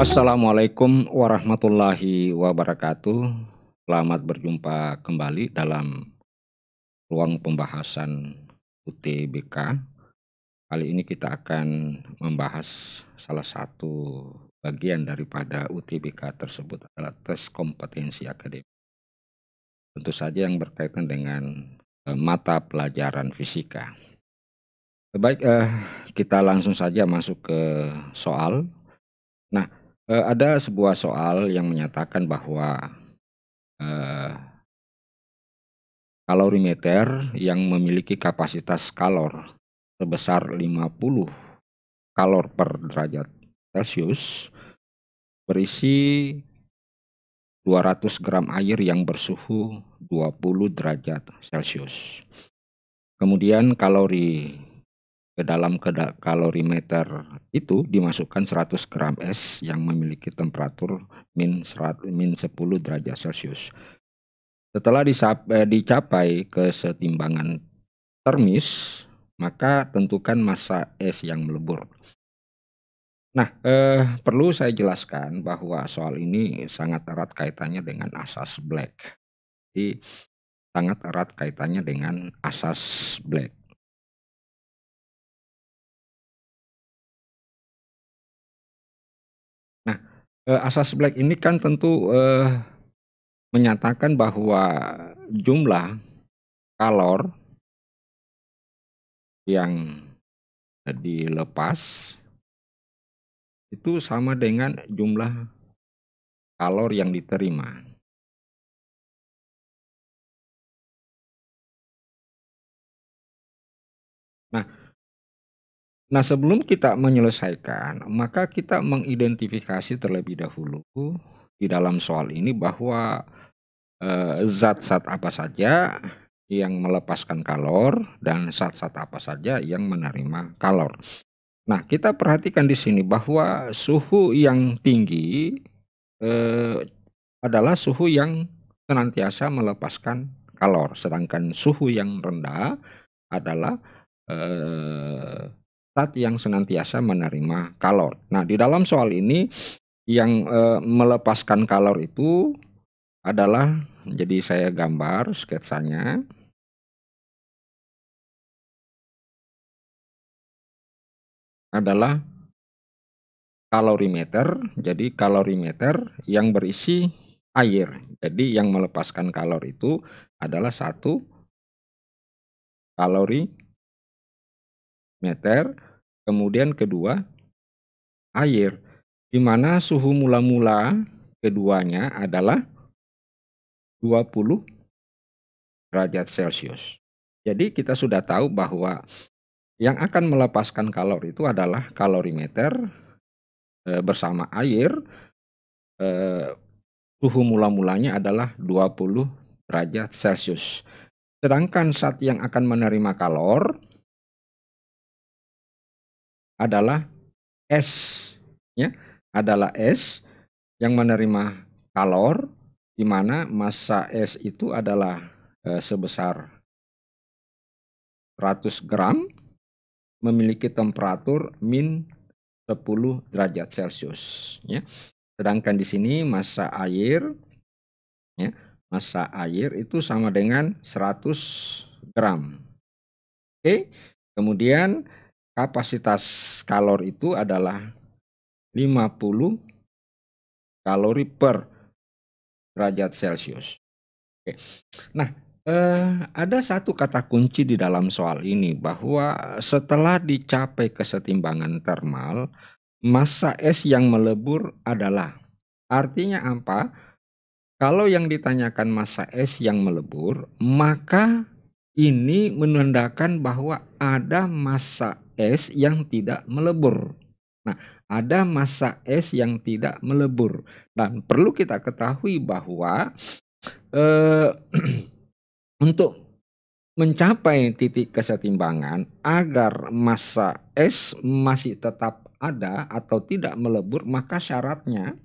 Assalamualaikum warahmatullahi wabarakatuh. Selamat berjumpa kembali dalam ruang pembahasan UTBK. Kali ini kita akan membahas salah satu bagian daripada UTBK tersebut adalah tes kompetensi akademik. Tentu saja yang berkaitan dengan mata pelajaran fisika. Baik, kita langsung saja masuk ke soal. Nah, ada sebuah soal yang menyatakan bahwa Eee, kalorimeter yang memiliki kapasitas kalor sebesar 50 kalor per derajat Celcius berisi 200 gram air yang bersuhu 20 derajat Celcius. Kemudian kalori ke dalam kalorimeter itu dimasukkan 100 gram es yang memiliki temperatur min 10 derajat Celcius. Setelah dicapai kesetimbangan termis, maka tentukan massa es yang melebur. Nah, perlu saya jelaskan bahwa soal ini sangat erat kaitannya dengan asas Black. Jadi sangat erat kaitannya dengan asas Black. Nah, asas Black ini kan tentu, menyatakan bahwa jumlah kalor yang dilepas itu sama dengan jumlah kalor yang diterima. Nah nah sebelum kita menyelesaikan, maka kita mengidentifikasi terlebih dahulu di dalam soal ini bahwa, zat-zat apa saja yang melepaskan kalor dan zat-zat apa saja yang menerima kalor. Nah, kita perhatikan di sini bahwa suhu yang tinggi, eee, adalah suhu yang senantiasa melepaskan kalor, sedangkan suhu yang rendah adalah, zat yang senantiasa menerima kalor. Nah, di dalam soal ini yang, melepaskan kalor itu adalah jadi saya gambar sketsanya, adalah kalorimeter. Jadi kalorimeter yang berisi air. Jadi yang melepaskan kalor itu adalah satu kalorimeter, kemudian kedua air, di mana suhu mula-mula keduanya adalah 20 derajat Celcius. Jadi kita sudah tahu bahwa yang akan melepaskan kalor itu adalah kalorimeter, bersama air, eee, suhu mula-mulanya adalah 20 derajat Celcius. Sedangkan zat yang akan menerima kalor adalah es, ya, adalah es yang menerima kalor, di mana massa es itu adalah, sebesar 100 gram, memiliki temperatur min 10 derajat Celcius, ya. Sedangkan di sini massa air, ya, massa air itu sama dengan 100 gram. Oke, kemudian kapasitas kalor itu adalah 50 kalori per derajat Celcius. Oke. Nah, ada satu kata kunci di dalam soal ini bahwa setelah dicapai kesetimbangan termal, massa es yang melebur adalah. Artinya apa? Kalau yang ditanyakan massa es yang melebur, maka ini menandakan bahwa ada massa es yang tidak melebur. Nah, ada massa es yang tidak melebur dan perlu kita ketahui bahwa, eee, untuk mencapai titik kesetimbangan agar massa es masih tetap ada atau tidak melebur, maka syaratnya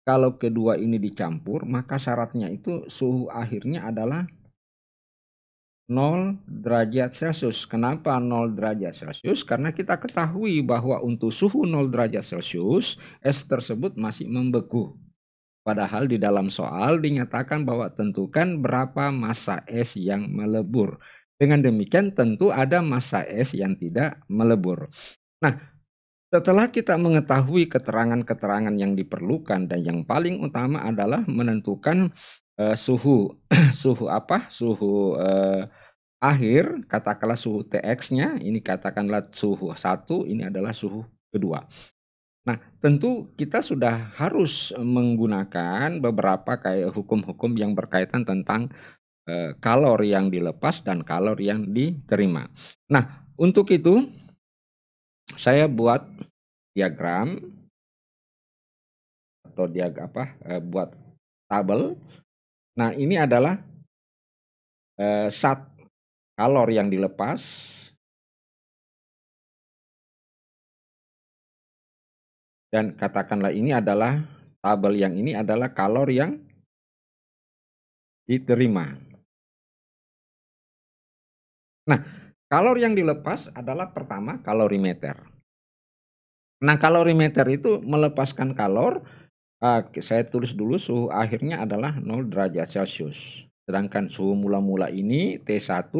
kalau kedua ini dicampur, maka syaratnya itu suhu akhirnya adalah 0 derajat Celcius. Kenapa 0 derajat Celcius? Karena kita ketahui bahwa untuk suhu 0 derajat Celcius, es tersebut masih membeku. Padahal di dalam soal dinyatakan bahwa tentukan berapa massa es yang melebur. Dengan demikian tentu ada massa es yang tidak melebur. Nah, setelah kita mengetahui keterangan-keterangan yang diperlukan dan yang paling utama adalah menentukan suhu suhu akhir, katakanlah suhu Tx-nya, ini katakanlah suhu 1, ini adalah suhu kedua. Nah, tentu kita sudah harus menggunakan beberapa kayak hukum-hukum yang berkaitan tentang kalor yang dilepas dan kalor yang diterima. Nah, untuk itu saya buat diagram atau buat tabel. Nah, ini adalah kalor yang dilepas dan katakanlah ini adalah tabel yang ini adalah kalor yang diterima. Nah, kalor yang dilepas adalah pertama kalorimeter. Nah, kalorimeter itu melepaskan kalor. Saya tulis dulu suhu akhirnya adalah 0 derajat Celcius. Sedangkan suhu mula-mula ini T1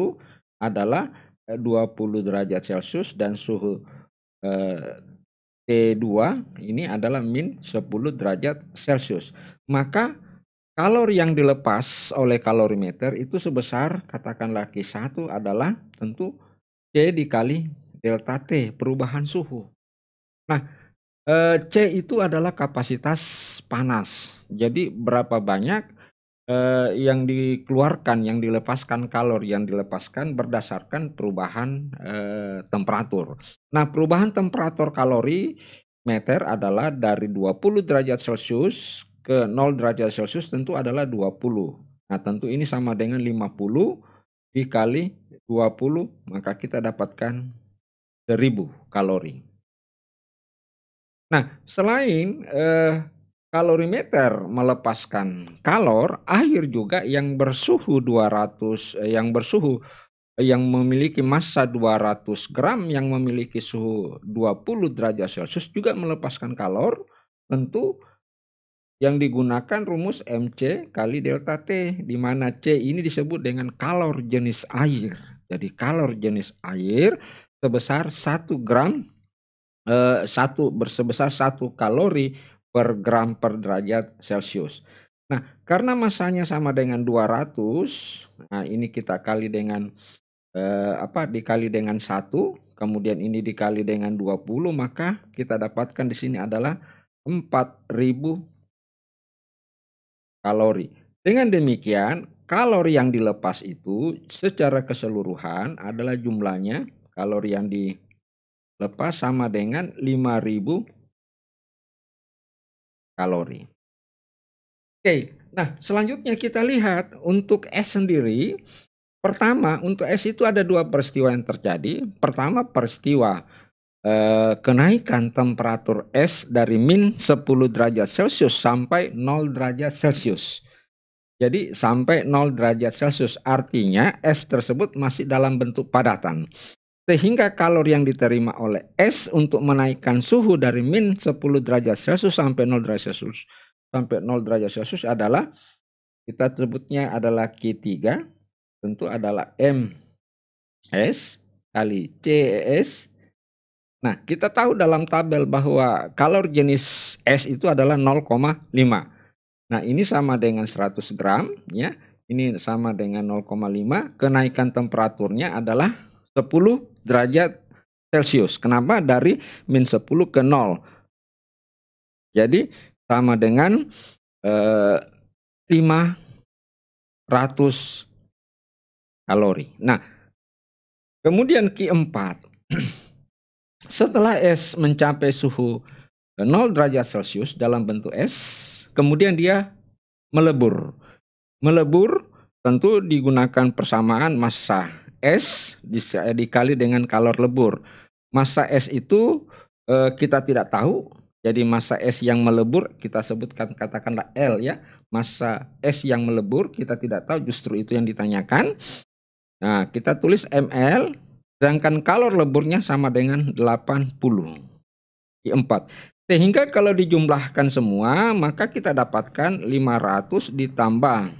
adalah 20 derajat Celcius dan suhu T2 ini adalah min 10 derajat Celcius. Maka kalor yang dilepas oleh kalorimeter itu sebesar, katakanlah Q1 adalah tentu C dikali delta T, perubahan suhu. Nah, C itu adalah kapasitas panas. Jadi berapa banyak yang dikeluarkan, yang dilepaskan kalor yang dilepaskan berdasarkan perubahan temperatur. Nah, perubahan temperatur kalorimeter adalah dari 20 derajat Celcius ke 0 derajat Celcius tentu adalah 20. Nah, tentu ini sama dengan 50 dikali 20, maka kita dapatkan 1000 kalori. Nah, selain kalorimeter melepaskan kalor, air juga yang bersuhu 200 yang memiliki massa 200 gram yang memiliki suhu 20 derajat Celcius juga melepaskan kalor. Tentu yang digunakan rumus Mc kali delta T, di mana C ini disebut dengan kalor jenis air. Jadi kalor jenis air sebesar 1 gram sebesar 1 kalori per gram per derajat Celcius. Nah, karena massanya sama dengan 200, nah ini kita kali dengan dikali dengan 1, kemudian ini dikali dengan 20, maka kita dapatkan di sini adalah 4000 kalori. Dengan demikian, kalori yang dilepas itu secara keseluruhan adalah jumlahnya kalori yang dilepas sama dengan 5000 kalori. Oke, nah selanjutnya kita lihat untuk es sendiri. Pertama, untuk es itu ada 2 peristiwa yang terjadi. Pertama, peristiwa kenaikan temperatur es dari min 10 derajat Celcius sampai 0 derajat Celcius. Jadi sampai 0 derajat Celcius artinya es tersebut masih dalam bentuk padatan. Sehingga kalori yang diterima oleh es untuk menaikkan suhu dari min 10 derajat Celcius sampai 0 derajat Celcius adalah, kita sebutnya adalah Q3, tentu adalah MS kali CES. Nah, kita tahu dalam tabel bahwa kalor jenis es itu adalah 0,5. Nah, ini sama dengan 100 gram, ya. Ini sama dengan 0,5. Kenaikan temperaturnya adalah 10 derajat Celcius. Kenapa? Dari min 10 ke 0. Jadi sama dengan 500 kalori. Nah, kemudian Q4. Setelah es mencapai suhu 0 derajat Celcius dalam bentuk es, kemudian dia melebur. Melebur tentu digunakan persamaan massa es dikali dengan kalor lebur. Massa es itu kita tidak tahu, jadi massa es yang melebur kita sebutkan katakanlah L, ya. Massa es yang melebur kita tidak tahu, justru itu yang ditanyakan. Nah, kita tulis ml, sedangkan kalor leburnya sama dengan 80 di 4. Sehingga kalau dijumlahkan semua, maka kita dapatkan 500 ditambah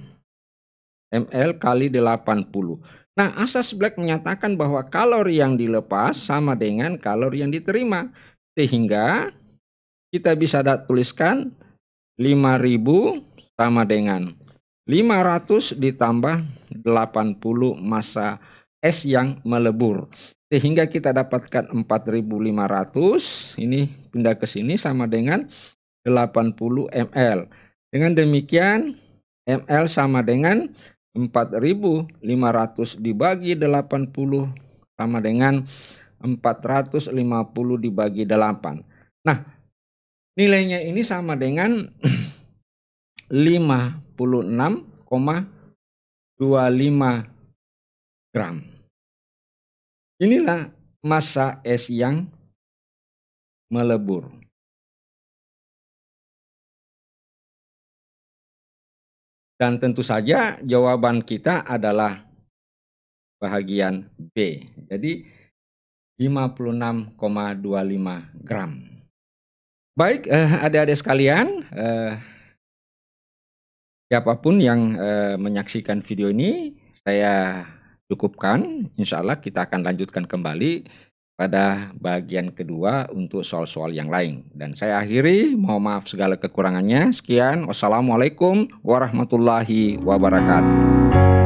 ml kali 80. Nah, asas Black menyatakan bahwa kalori yang dilepas sama dengan kalori yang diterima. Sehingga kita bisa tuliskan 5.000 sama dengan 500 ditambah 80 massa es yang melebur. Sehingga kita dapatkan 4.500, ini pindah ke sini sama dengan 80 ml. Dengan demikian ml sama dengan 4.500 dibagi 80 sama dengan 450 dibagi 8. Nah, nilainya ini sama dengan 56,25 gram. Inilah massa es yang melebur. Dan tentu saja jawaban kita adalah bahagian B. Jadi 56,25 gram. Baik, adik-adik sekalian, siapapun yang menyaksikan video ini, saya cukupkan. Insya Allah kita akan lanjutkan kembali pada bagian kedua untuk soal-soal yang lain. Dan saya akhiri, mohon maaf segala kekurangannya. Sekian, wassalamualaikum warahmatullahi wabarakatuh.